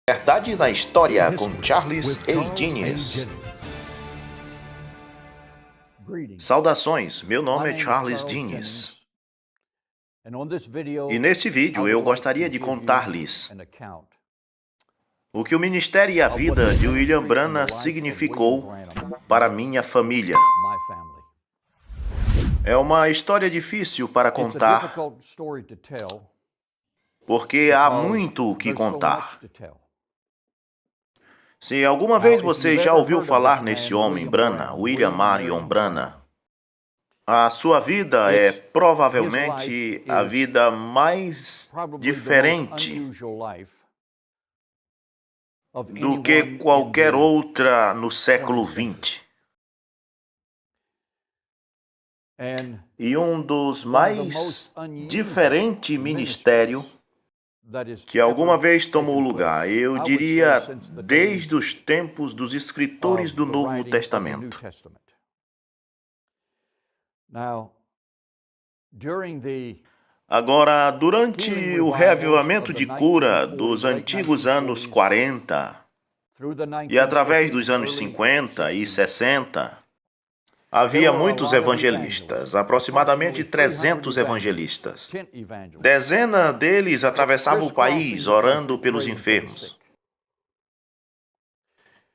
Verdade na História com Charles A. Diniz. Saudações, meu nome é Charles Diniz. E neste vídeo eu gostaria de contar-lhes o que o ministério e a vida de William Branham significou para minha família. É uma história difícil para contar, porque há muito o que contar. Se alguma vez você já ouviu falar neste homem Branham, William Marion Branham, a sua vida é provavelmente a vida mais diferente do que qualquer outra no século XX. E um dos mais diferentes ministérios que alguma vez tomou lugar, eu diria, desde os tempos dos escritores do Novo Testamento. Agora, durante o reavivamento de cura dos antigos anos 40 e através dos anos 50 e 60, havia muitos evangelistas, aproximadamente 300 evangelistas. Dezenas deles atravessavam o país orando pelos enfermos.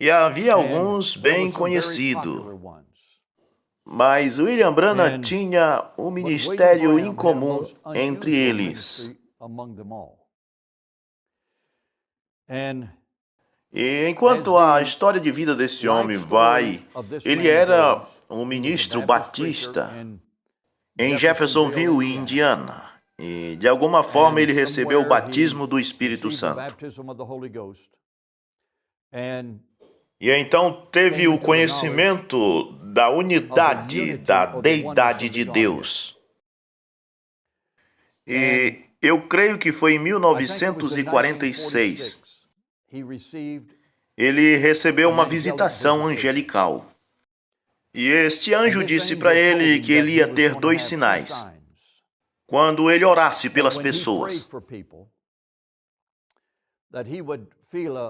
E havia alguns bem conhecidos. Mas William Branham tinha um ministério incomum entre eles. E enquanto a história de vida desse homem vai, ele era um ministro batista em Jeffersonville, Indiana. E de alguma forma ele recebeu o batismo do Espírito Santo. E então teve o conhecimento da unidade, da deidade de Deus. E eu creio que foi em 1946. Ele recebeu uma visitação angelical. E este anjo disse para ele que ele ia ter 2 sinais quando ele orasse pelas pessoas.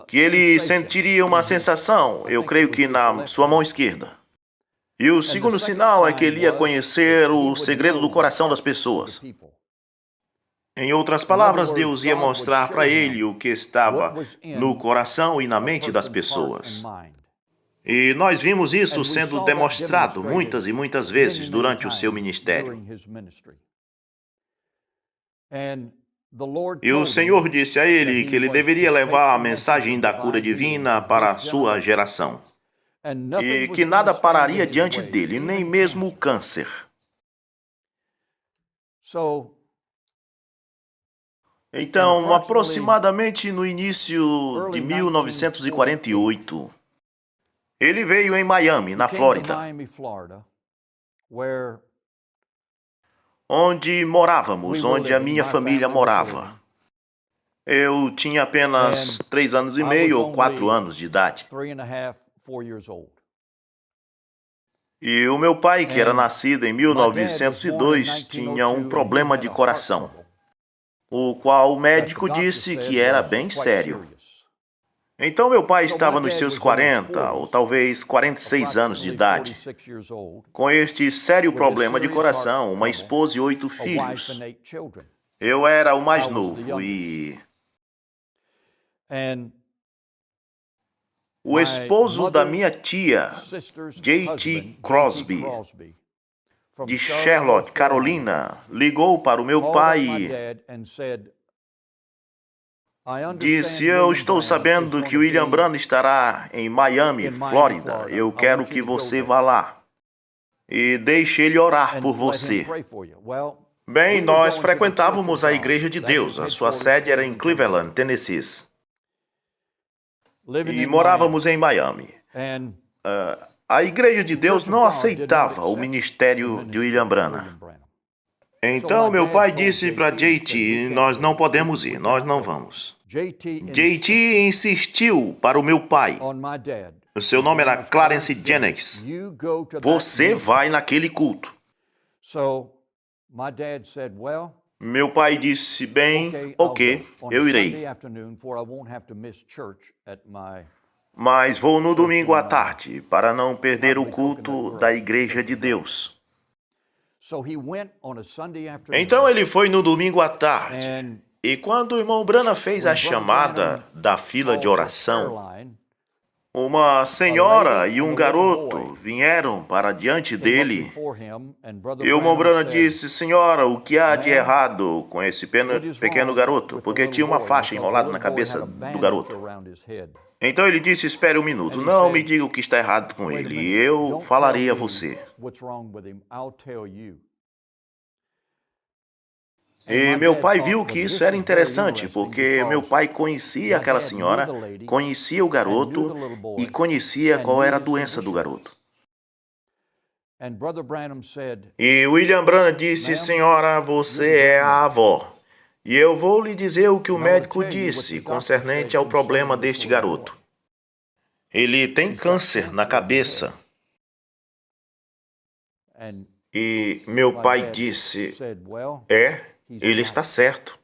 Que ele sentiria uma sensação, eu creio que na sua mão esquerda. E o segundo sinal é que ele ia conhecer o segredo do coração das pessoas. Em outras palavras, Deus ia mostrar para ele o que estava no coração e na mente das pessoas. E nós vimos isso sendo demonstrado muitas e muitas vezes durante o seu ministério. E o Senhor disse a ele que ele deveria levar a mensagem da cura divina para a sua geração. E que nada pararia diante dele, nem mesmo o câncer. Então, aproximadamente no início de 1948, ele veio em Miami, na Flórida, onde morávamos, onde a minha família morava. Eu tinha apenas 3 anos e meio ou 4 anos de idade. E o meu pai, que era nascido em 1902, tinha um problema de coração, o qual o médico disse que era bem sério. Então meu pai estava nos seus 40 ou talvez 46 anos de idade, com este sério problema de coração, uma esposa e 8 filhos. Eu era o mais novo e o esposo da minha tia, J.T. Crosby, de Charlotte, Carolina, ligou para o meu pai e disse: eu estou sabendo que William Branham estará em Miami, Flórida. Eu quero que você vá lá e deixe ele orar por você. Bem, nós frequentávamos a Igreja de Deus. A sua sede era em Cleveland, Tennessee. E morávamos em Miami. A Igreja de Deus não aceitava o ministério de William Branham. Então meu pai disse para JT: nós não podemos ir, nós não vamos. JT insistiu para o meu pai. O seu nome era Clarence Jennings. Você vai naquele culto. Meu pai disse, bem, ok, eu irei. Mas vou no domingo à tarde, para não perder o culto da Igreja de Deus. Então ele foi no domingo à tarde. E quando o irmão Branham fez a chamada da fila de oração, uma senhora e um garoto vieram para diante dele. E o irmão Branham disse, senhora, o que há de errado com esse pequeno garoto? Porque tinha uma faixa enrolada na cabeça do garoto. Então ele disse, espere um minuto, não me diga o que está errado com ele, eu falarei a você. E meu pai viu que isso era interessante, porque meu pai conhecia aquela senhora, conhecia o garoto e conhecia qual era a doença do garoto. E William Branham disse, senhora, você é a avó. E eu vou lhe dizer o que o médico disse concernente ao problema deste garoto. Ele tem câncer na cabeça. E meu pai disse, ele está certo.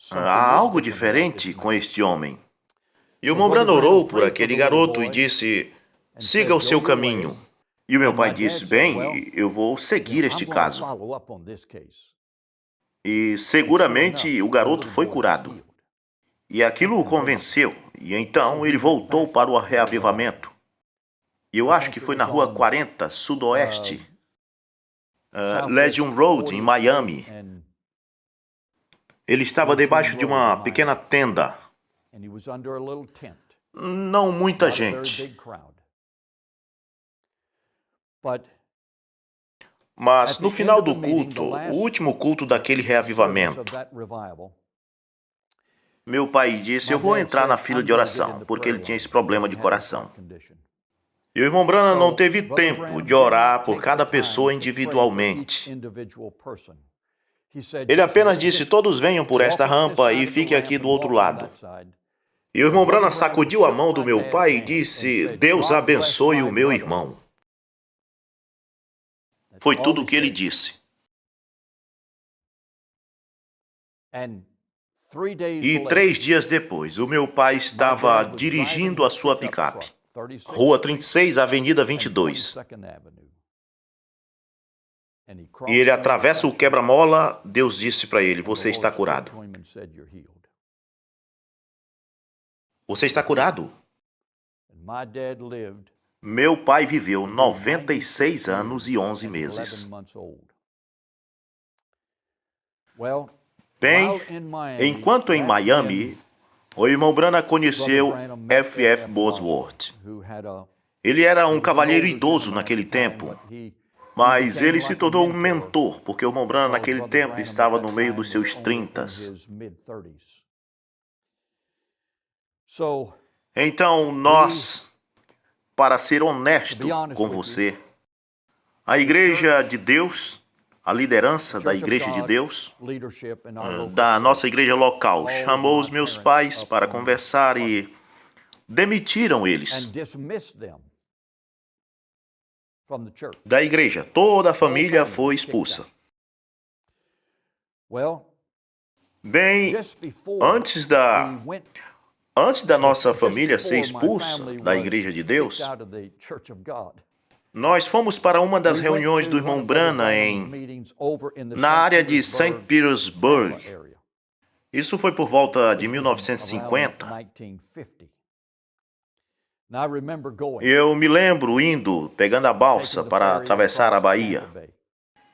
Há algo diferente com este homem. E o irmão Branham orou por aquele garoto e disse, siga o seu caminho. E o meu pai disse, bem, eu vou seguir este caso. E seguramente o garoto foi curado. E aquilo o convenceu. E então ele voltou para o reavivamento. E eu acho que foi na rua 40, sudoeste, Legion Road, em Miami. Ele estava debaixo de uma pequena tenda. Não muita gente. Mas no final do culto, o último culto daquele reavivamento, meu pai disse, eu vou entrar na fila de oração, porque ele tinha esse problema de coração. E o irmão Branham não teve tempo de orar por cada pessoa individualmente. Ele apenas disse, todos venham por esta rampa e fiquem aqui do outro lado. E o irmão Branham sacudiu a mão do meu pai e disse, Deus abençoe o meu irmão. Foi tudo o que ele disse. E 3 dias depois, o meu pai estava dirigindo a sua picape. Rua 36, Avenida 22. E ele atravessa o quebra-mola, Deus disse para ele, você está curado. Você está curado? Meu pai viveu 96 anos e 11 meses. Bem, enquanto em Miami, o irmão Branham conheceu F.F. Bosworth. Ele era um cavalheiro idoso naquele tempo, mas ele se tornou um mentor, porque o irmão Branham naquele tempo estava no meio dos seus 30s. Então, nós, para ser honesto com você, a Igreja de Deus, a liderança da Igreja de Deus, da nossa igreja local, chamou os meus pais para conversar e demitiram eles da igreja. Toda a família foi expulsa. Bem, antes da nossa família ser expulsa da Igreja de Deus, nós fomos para uma das reuniões do irmão Branham na área de St. Petersburg. Isso foi por volta de 1950. Eu me lembro indo, pegando a balsa para atravessar a Bahia,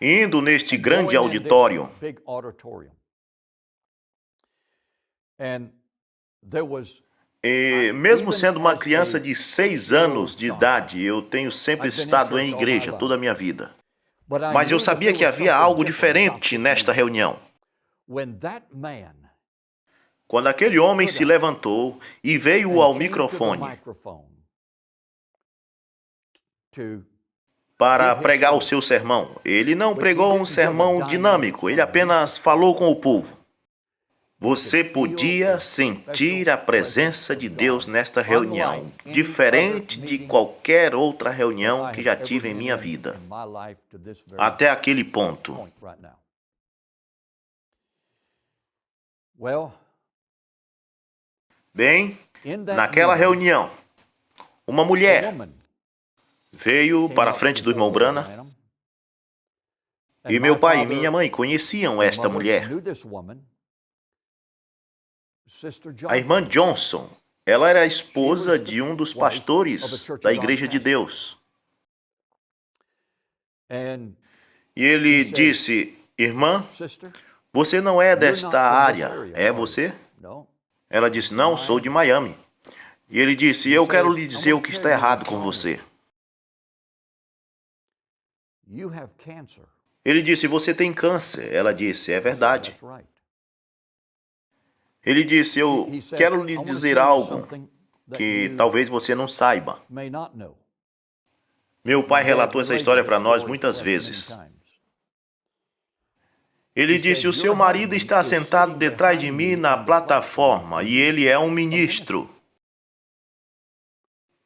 indo neste grande auditório. E mesmo sendo uma criança de 6 anos de idade, eu tenho sempre estado em igreja toda a minha vida. Mas eu sabia que havia algo diferente nesta reunião. Quando aquele homem se levantou e veio ao microfone para pregar o seu sermão, ele não pregou um sermão dinâmico, ele apenas falou com o povo. Você podia sentir a presença de Deus nesta reunião, diferente de qualquer outra reunião que já tive em minha vida, até aquele ponto. Bem, naquela reunião, uma mulher veio para a frente do irmão Branham e meu pai e minha mãe conheciam esta mulher. A irmã Johnson, ela era a esposa de um dos pastores da Igreja de Deus. E ele disse, irmã, você não é desta área, é você? Ela disse, não, sou de Miami. E ele disse, eu quero lhe dizer o que está errado com você. Ele disse, você tem câncer. Ela disse, é verdade. Ele disse, eu quero lhe dizer algo que talvez você não saiba. Meu pai relatou essa história para nós muitas vezes. Ele disse, o seu marido está sentado detrás de mim na plataforma e ele é um ministro.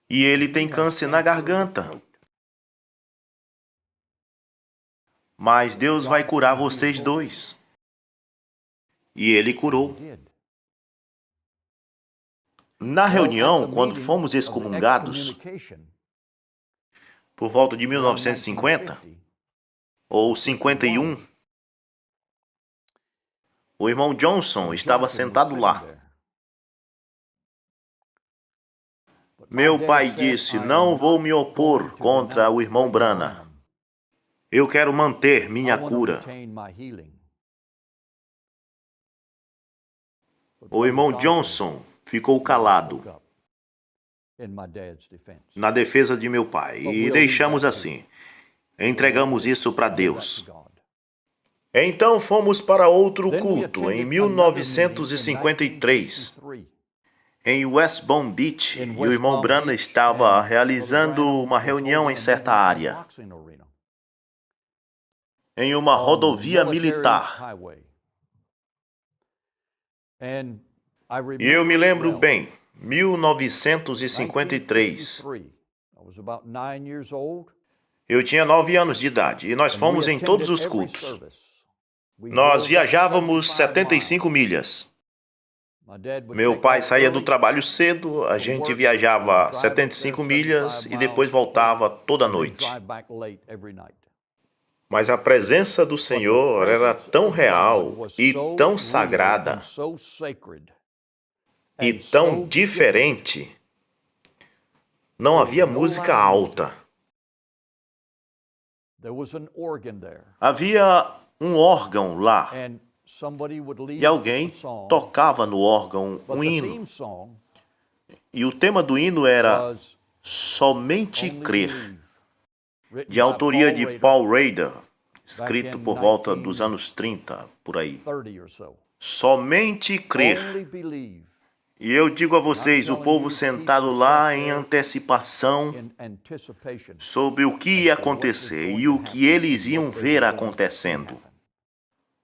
E ele tem câncer na garganta. Mas Deus vai curar vocês dois. E ele curou. Na reunião, quando fomos excomungados, por volta de 1950 ou 51, o irmão Johnson estava sentado lá. Meu pai disse, não vou me opor contra o irmão Branham. Eu quero manter minha cura. O irmão Johnson ficou calado na defesa de meu pai e deixamos assim. Entregamos isso para Deus. Então fomos para outro culto em 1953, em West Palm Beach, e o irmão Branham estava realizando uma reunião em certa área, em uma rodovia militar. E eu me lembro bem, 1953. Eu tinha 9 anos de idade e nós fomos em todos os cultos. Nós viajávamos 75 milhas. Meu pai saía do trabalho cedo, a gente viajava 75 milhas e depois voltava toda noite. Mas a presença do Senhor era tão real e tão sagrada e tão diferente. Não havia música alta. Havia um órgão lá e alguém tocava no órgão um hino. E o tema do hino era Somente Crer, de autoria de Paul Rader, escrito por volta dos anos 30, por aí. Somente Crer. E eu digo a vocês, o povo sentado lá em antecipação sobre o que ia acontecer e o que eles iam ver acontecendo.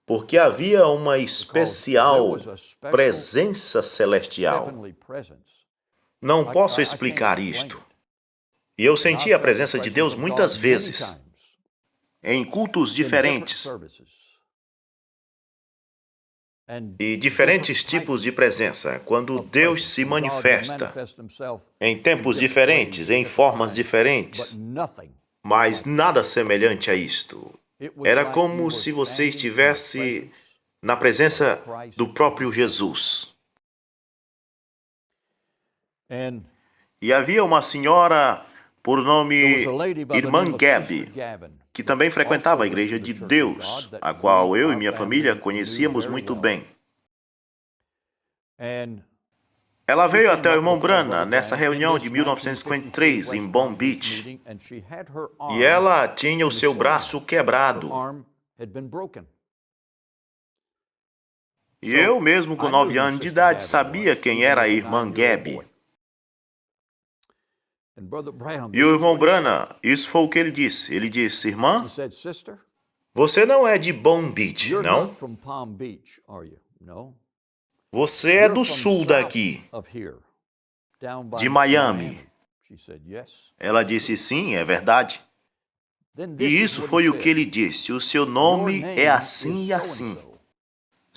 Porque havia uma especial presença celestial. Não posso explicar isto. E eu senti a presença de Deus muitas vezes, em cultos diferentes. E diferentes tipos de presença, quando Deus se manifesta em tempos diferentes, em formas diferentes, mas nada semelhante a isto. Era como se você estivesse na presença do próprio Jesus. E havia uma senhora por nome Irmã Gabby, que também frequentava a Igreja de Deus, a qual eu e minha família conhecíamos muito bem. Ela veio até o irmão Branham nessa reunião de 1953 em Palm Beach, e ela tinha o seu braço quebrado. E eu mesmo com 9 anos de idade sabia quem era a irmã Gabby. E o irmão Branham, isso foi o que ele disse. Ele disse, irmã, você não é de Palm Beach, não? Você é do sul daqui, de Miami. Ela disse, sim, é verdade. E isso foi o que ele disse, o seu nome é assim e assim.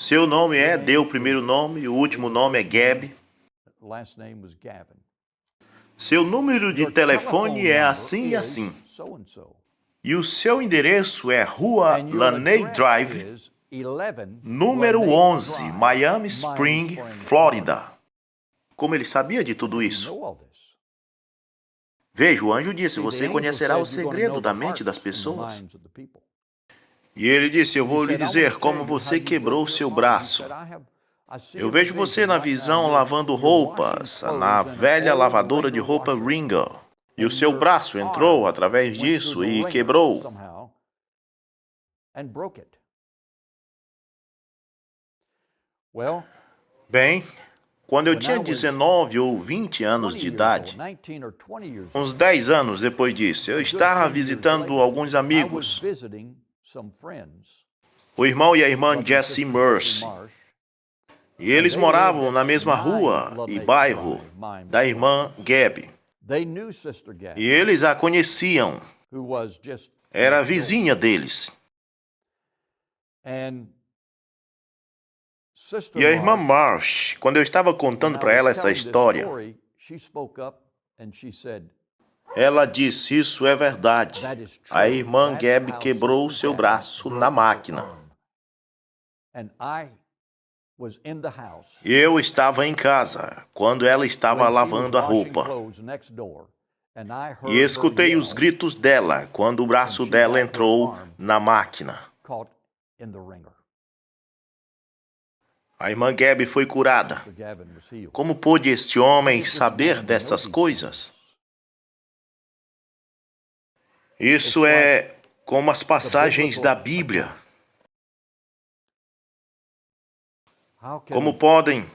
Seu nome é, dê o primeiro nome, o último nome é Gab. Seu número de telefone é assim e assim. E o seu endereço é Rua Laney Drive, número 11, Miami Spring, Flórida. Como ele sabia de tudo isso? Veja, o anjo disse, você conhecerá o segredo da mente das pessoas. E ele disse, eu vou lhe dizer como você quebrou seu braço. Eu vejo você na visão lavando roupas, na velha lavadora de roupa Ringo. E o seu braço entrou através disso e quebrou. Bem, quando eu tinha 19 ou 20 anos de idade, uns 10 anos depois disso, eu estava visitando alguns amigos, o irmão e a irmã Jessie Mercy. E eles moravam na mesma rua e bairro da irmã Gab. E eles a conheciam. Era vizinha deles. E a irmã Marsh, quando eu estava contando para ela essa história, ela disse, isso é verdade. A irmã Gab quebrou seu braço na máquina. Eu estava em casa, quando ela estava lavando a roupa. E escutei os gritos dela, quando o braço dela entrou na máquina. A irmã Gab foi curada. Como pôde este homem saber dessas coisas? Isso é como as passagens da Bíblia. Como podem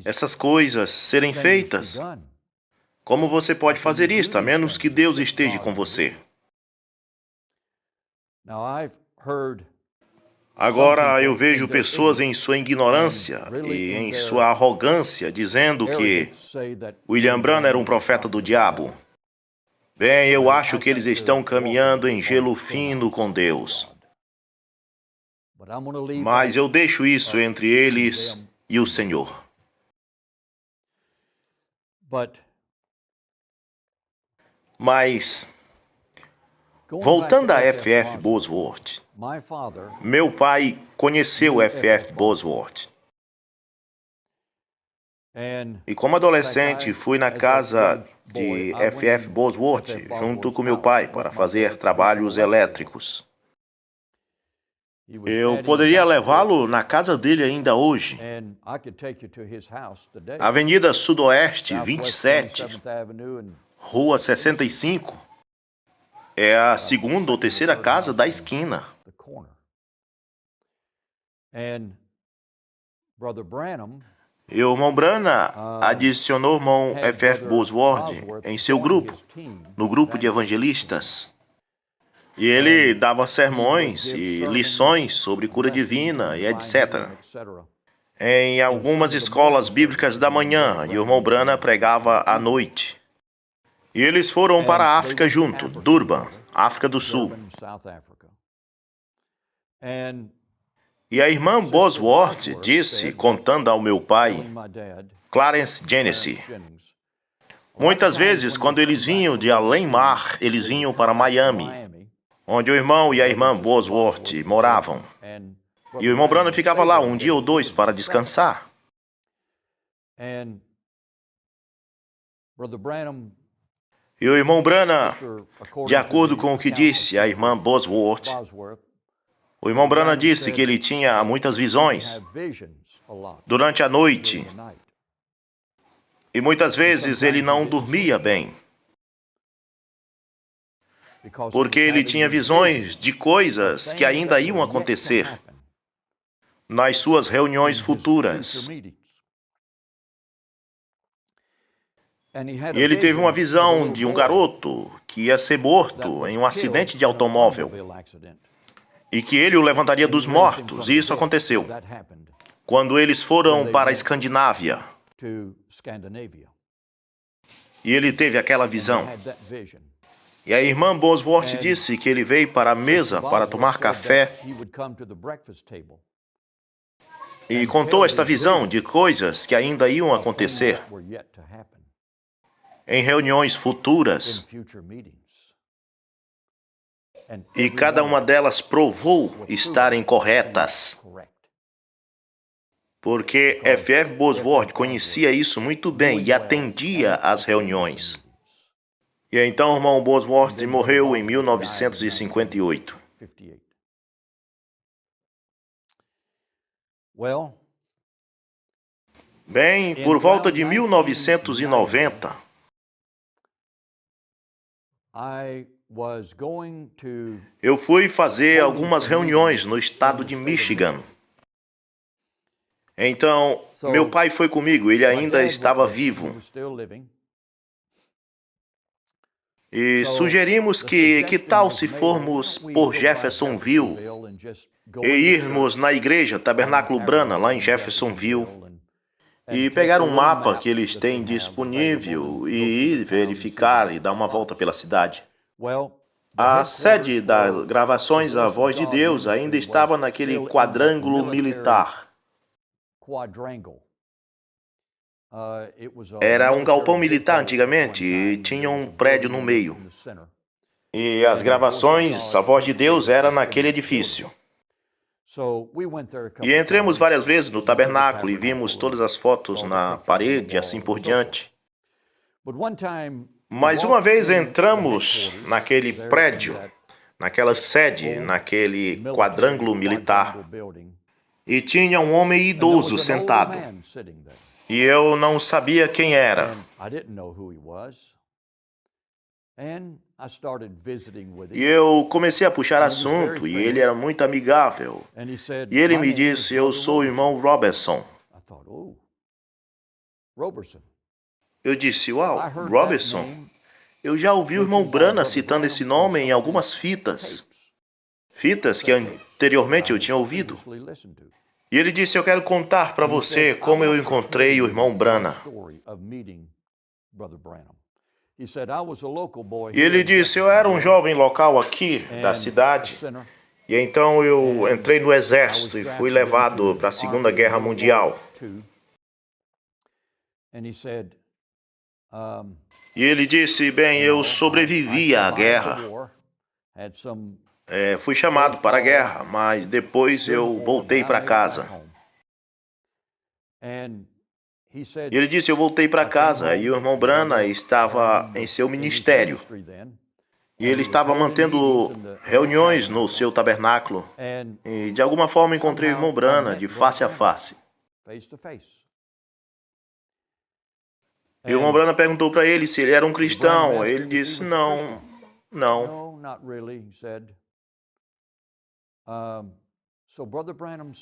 essas coisas serem feitas? Como você pode fazer isto, a menos que Deus esteja com você? Agora eu vejo pessoas em sua ignorância e em sua arrogância dizendo que William Branham era um profeta do diabo. Bem, eu acho que eles estão caminhando em gelo fino com Deus. Mas eu deixo isso entre eles e o Senhor. Mas, voltando a F.F. Bosworth, meu pai conheceu F.F. Bosworth. E como adolescente, fui na casa de F.F. Bosworth junto com meu pai para fazer trabalhos elétricos. Eu poderia levá-lo na casa dele ainda hoje. Avenida Sudoeste 27, Rua 65. É a segunda ou terceira casa da esquina. E o irmão Branham adicionou o irmão F.F. Bosworth em seu grupo, no grupo de evangelistas. E ele dava sermões e lições sobre cura divina e etc. Em algumas escolas bíblicas da manhã, e o irmão Branham pregava à noite. E eles foram para a África junto, Durban, África do Sul. E a irmã Bosworth disse, contando ao meu pai, Clarence Jennings, muitas vezes, quando eles vinham de além-mar, eles vinham para Miami, onde o irmão e a irmã Bosworth moravam. E o irmão Branham ficava lá um dia ou dois para descansar. E o irmão Branham, de acordo com o que disse a irmã Bosworth, o irmão Branham disse que ele tinha muitas visões durante a noite. E muitas vezes ele não dormia bem, porque ele tinha visões de coisas que ainda iam acontecer nas suas reuniões futuras. E ele teve uma visão de um garoto que ia ser morto em um acidente de automóvel e que ele o levantaria dos mortos. E isso aconteceu quando eles foram para a Escandinávia. E ele teve aquela visão. E a irmã Bosworth disse que ele veio para a mesa para tomar café. e contou esta visão de coisas que ainda iam acontecer em reuniões futuras. E cada uma delas provou estarem corretas, porque F.F. Bosworth conhecia isso muito bem e atendia às reuniões. E então o irmão Bosworth morreu em 1958. Bem, por volta de 1990, eu fui fazer algumas reuniões no estado de Michigan. Então, meu pai foi comigo, ele ainda estava vivo. E sugerimos que tal se formos por Jeffersonville e irmos na igreja Tabernáculo Branham, lá em Jeffersonville, e pegar um mapa que eles têm disponível e ir verificar e dar uma volta pela cidade. A sede das gravações A Voz de Deus ainda estava naquele quadrângulo militar. Era um galpão militar antigamente e tinha um prédio no meio. E as gravações A Voz de Deus era naquele edifício. E entramos várias vezes no tabernáculo e vimos todas as fotos na parede e assim por diante. Mas uma vez entramos naquele prédio, naquela sede, naquele quadrângulo militar, e tinha um homem idoso sentado. E eu não sabia quem era. E eu comecei a puxar assunto, e ele era muito amigável. E ele me disse, eu sou o irmão Robertson. Eu disse, uau, Robertson? Eu já ouvi o irmão Branham citando esse nome em algumas fitas. Fitas que anteriormente eu tinha ouvido. E ele disse, eu quero contar para você como eu encontrei o irmão Branham. E ele disse, eu era um jovem local aqui da cidade. E então eu entrei no exército e fui levado para a Segunda Guerra Mundial. E ele disse, bem, eu sobrevivi à guerra. Fui chamado para a guerra, mas depois eu voltei para casa. E ele disse, eu voltei para casa e o irmão Branham estava em seu ministério. E ele estava mantendo reuniões no seu tabernáculo. E de alguma forma encontrei o irmão Branham de face a face. E o irmão Branham perguntou para ele se ele era um cristão. Ele disse, não, não.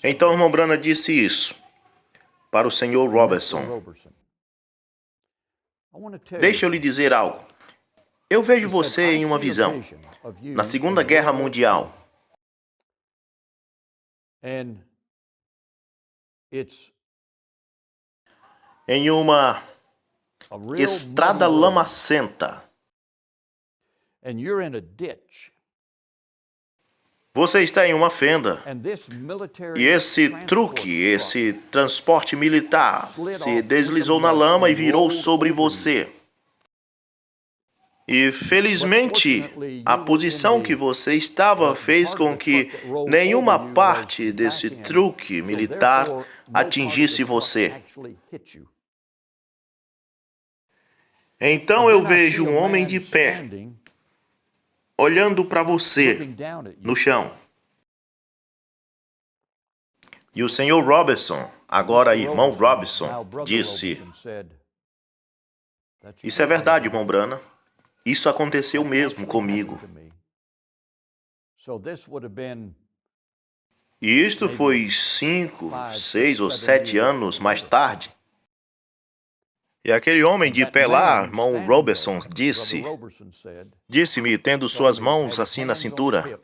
Então o irmão Branham disse isso para o senhor Robertson. Deixa eu lhe dizer algo. Eu vejo você em uma visão, na Segunda Guerra Mundial. Em uma estrada lamacenta. Você está em uma fenda. E esse truque, esse transporte militar, se deslizou na lama e virou sobre você. E, felizmente, a posição que você estava fez com que nenhuma parte desse truque militar atingisse você. Então eu vejo um homem de pé, olhando para você no chão. E o senhor Robertson, agora irmão Robertson, disse, isso é verdade, irmão Branham. Isso aconteceu mesmo comigo. E isto foi 5, 6 ou 7 anos mais tarde. E aquele homem de pé lá, irmão Robertson, disse-me, tendo suas mãos assim na cintura.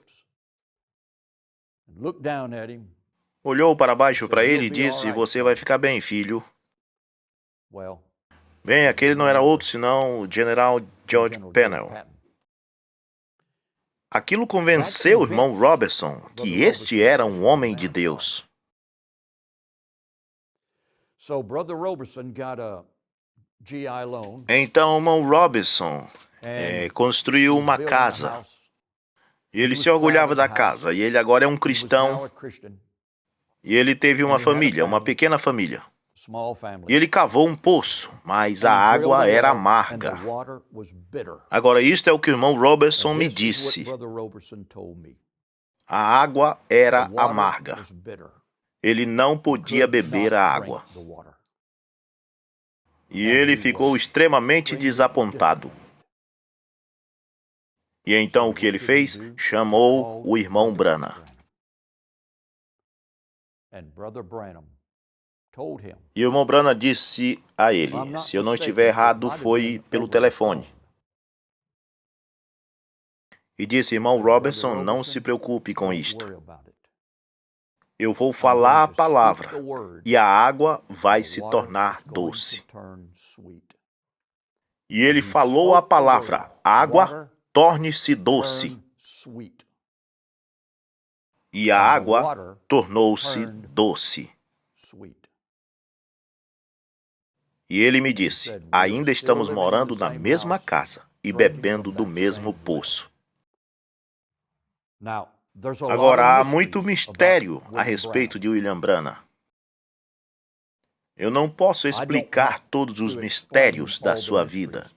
Olhou para baixo para ele e disse, você vai ficar bem, filho. Bem, aquele não era outro senão o general George Pennell. Aquilo convenceu o irmão Robertson que este era um homem de Deus. Então, o irmão Robertson construiu uma casa. E ele se orgulhava da casa. E ele agora é um cristão. E ele teve uma família, uma pequena família. E ele cavou um poço, mas a água era amarga. Agora, isto é o que o irmão Robertson me disse. A água era amarga. Ele não podia beber a água. E ele ficou extremamente desapontado. E então o que ele fez? Chamou o irmão Branham. E o irmão Branham disse a ele, se eu não estiver errado, foi pelo telefone. E disse, irmão Robertson, não se preocupe com isto. Eu vou falar a palavra e a água vai se tornar doce. E ele falou a palavra, água, torne-se doce. E a água tornou-se doce. E ele me disse, ainda estamos morando na mesma casa e bebendo do mesmo poço. Agora, há muito mistério a respeito de William Branham. Eu não posso explicar todos os mistérios da sua vida.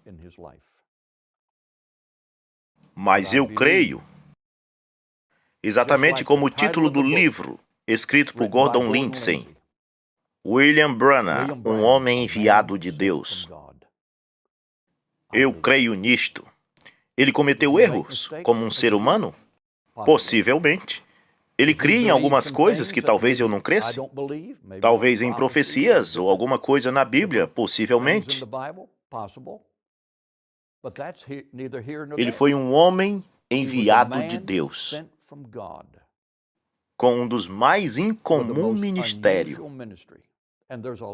Mas eu creio, exatamente como o título do livro, escrito por Gordon Lindsay, William Branham, um homem enviado de Deus. Eu creio nisto. Ele cometeu erros como um ser humano? Possivelmente. Ele cria em algumas coisas que talvez eu não cresça. Talvez em profecias ou alguma coisa na Bíblia, possivelmente. Ele foi um homem enviado de Deus, com um dos mais incomum ministérios.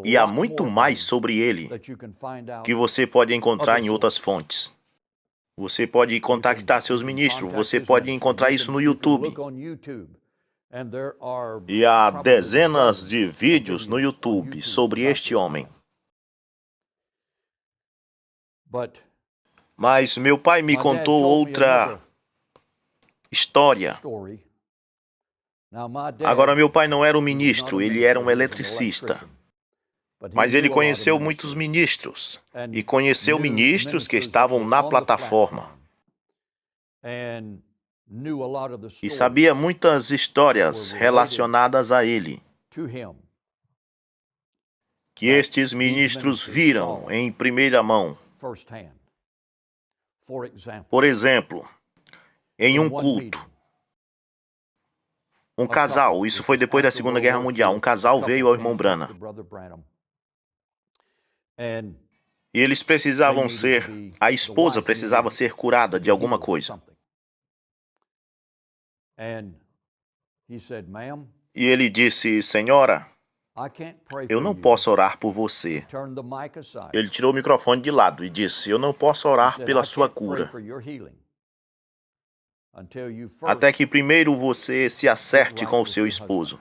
E há muito mais sobre ele que você pode encontrar em outras fontes. Você pode contactar seus ministros, você pode encontrar isso no YouTube. E há dezenas de vídeos no YouTube sobre este homem. Mas meu pai me contou outra história. Agora, meu pai não era um ministro, ele era um eletricista. Mas ele conheceu muitos ministros. E conheceu ministros que estavam na plataforma. E sabia muitas histórias relacionadas a ele, que estes ministros viram em primeira mão. Por exemplo, em um culto, um casal, isso foi depois da Segunda Guerra Mundial, um casal veio ao irmão Branham. E eles precisavam a esposa precisava ser curada de alguma coisa. E ele disse, senhora, eu não posso orar por você. Ele tirou o microfone de lado e disse, eu não posso orar pela sua cura, até que primeiro você se acerte com o seu esposo.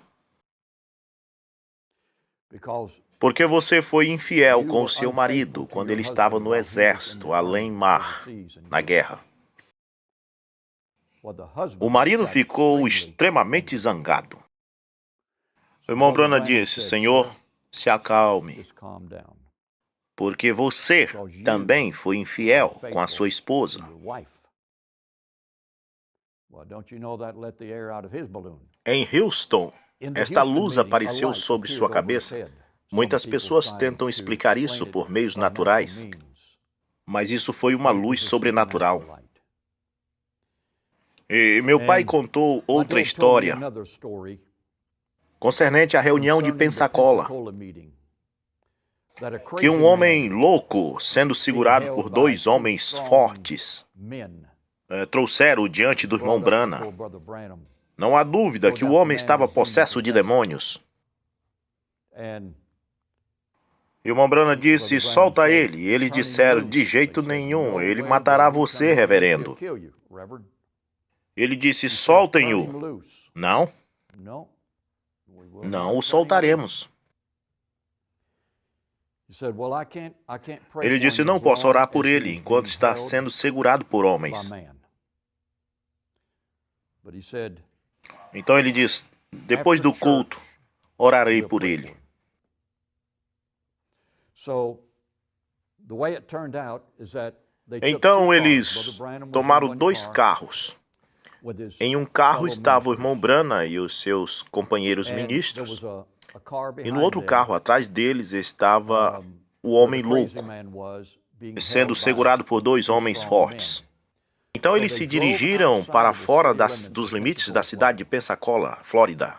Porque você foi infiel com o seu marido quando ele estava no exército, além mar, na guerra. O marido ficou extremamente zangado. O irmão Branham disse, Senhor, se acalme, porque você também foi infiel com a sua esposa. Em Houston, esta luz apareceu sobre sua cabeça. Muitas pessoas tentam explicar isso por meios naturais, mas isso foi uma luz sobrenatural. E meu pai contou outra história concernente à reunião de Pensacola, que um homem louco, sendo segurado por dois homens fortes, trouxeram diante do irmão Branham. Não há dúvida que o homem estava possesso de demônios. E o irmão Branham disse, solta ele. E eles disseram, de jeito nenhum, ele matará você, reverendo. Ele disse, soltem-o. Não, não o soltaremos. Ele disse, não posso orar por ele enquanto está sendo segurado por homens. Então ele diz, depois do culto, orarei por ele. Então eles tomaram 2 carros. Em um carro estava o irmão Branham e os seus companheiros ministros, e no outro carro atrás deles estava o homem louco, sendo segurado por 2 homens fortes. Então eles se dirigiram para fora dos limites da cidade de Pensacola, Flórida.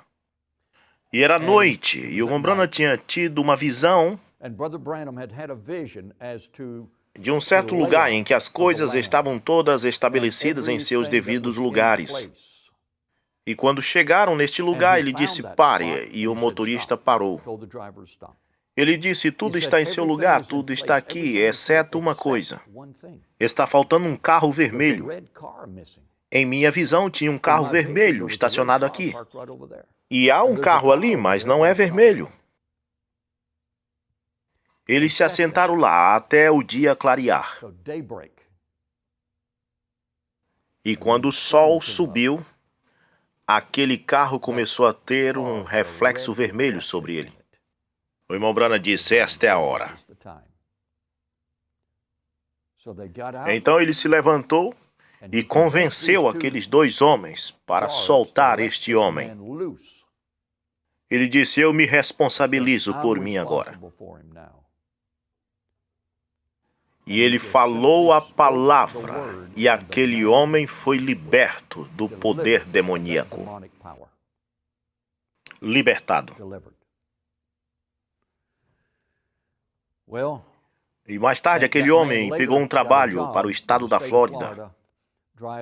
E era noite, e o irmão Branham tinha tido uma visão de um certo lugar em que as coisas estavam todas estabelecidas em seus devidos lugares. E quando chegaram neste lugar, ele disse, pare, e o motorista parou. Ele disse, tudo está em seu lugar, tudo está aqui, exceto uma coisa. Está faltando um carro vermelho. Em minha visão, tinha um carro vermelho estacionado aqui. E há um carro ali, mas não é vermelho. Eles se assentaram lá até o dia clarear. E quando o sol subiu, aquele carro começou a ter um reflexo vermelho sobre ele. O irmão Branham disse, esta é a hora. Então ele se levantou e convenceu aqueles 2 homens para soltar este homem. Ele disse, eu me responsabilizo por mim agora. E ele falou a palavra, e aquele homem foi liberto do poder demoníaco. Libertado. E mais tarde, aquele homem pegou um trabalho para o estado da Flórida,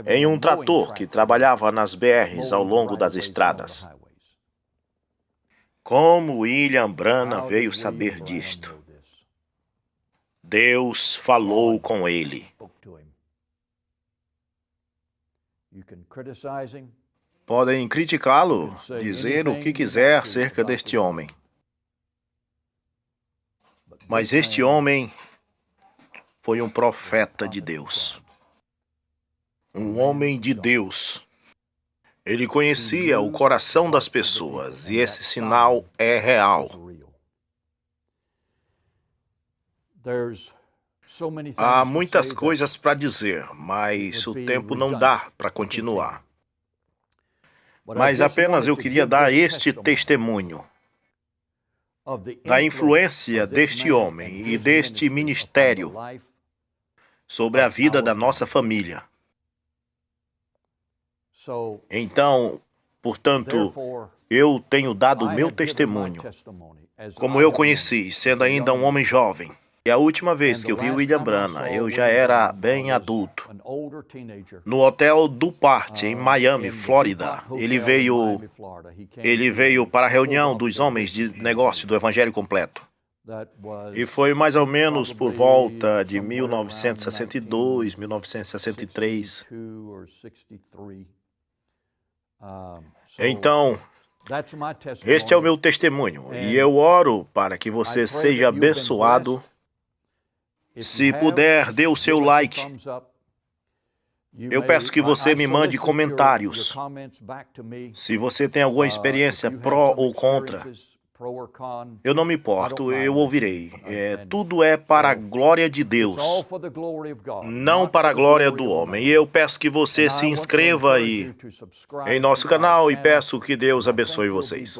em um trator que trabalhava nas BRs ao longo das estradas. Como William Branham veio saber disto? Deus falou com ele. Podem criticá-lo, dizer o que quiser acerca deste homem. Mas este homem foi um profeta de Deus. Um homem de Deus. Ele conhecia o coração das pessoas, e esse sinal é real. Há muitas coisas para dizer, mas o tempo não dá para continuar. Mas apenas eu queria dar este testemunho da influência deste homem e deste ministério sobre a vida da nossa família. Então, portanto, eu tenho dado o meu testemunho, como eu conheci, sendo ainda um homem jovem. E a última vez que eu vi William Branham, eu já era bem adulto. No hotel Dupart, em Miami, Flórida. Ele veio para a reunião dos homens de negócio do Evangelho Completo. E foi mais ou menos por volta de 1962, 1963. Então, este é o meu testemunho. E eu oro para que você seja abençoado. Se puder, dê o seu like. Eu peço que você me mande comentários. Se você tem alguma experiência pró ou contra, eu não me importo, eu ouvirei. Tudo é para a glória de Deus, não para a glória do homem. E eu peço que você se inscreva em nosso canal e peço que Deus abençoe vocês.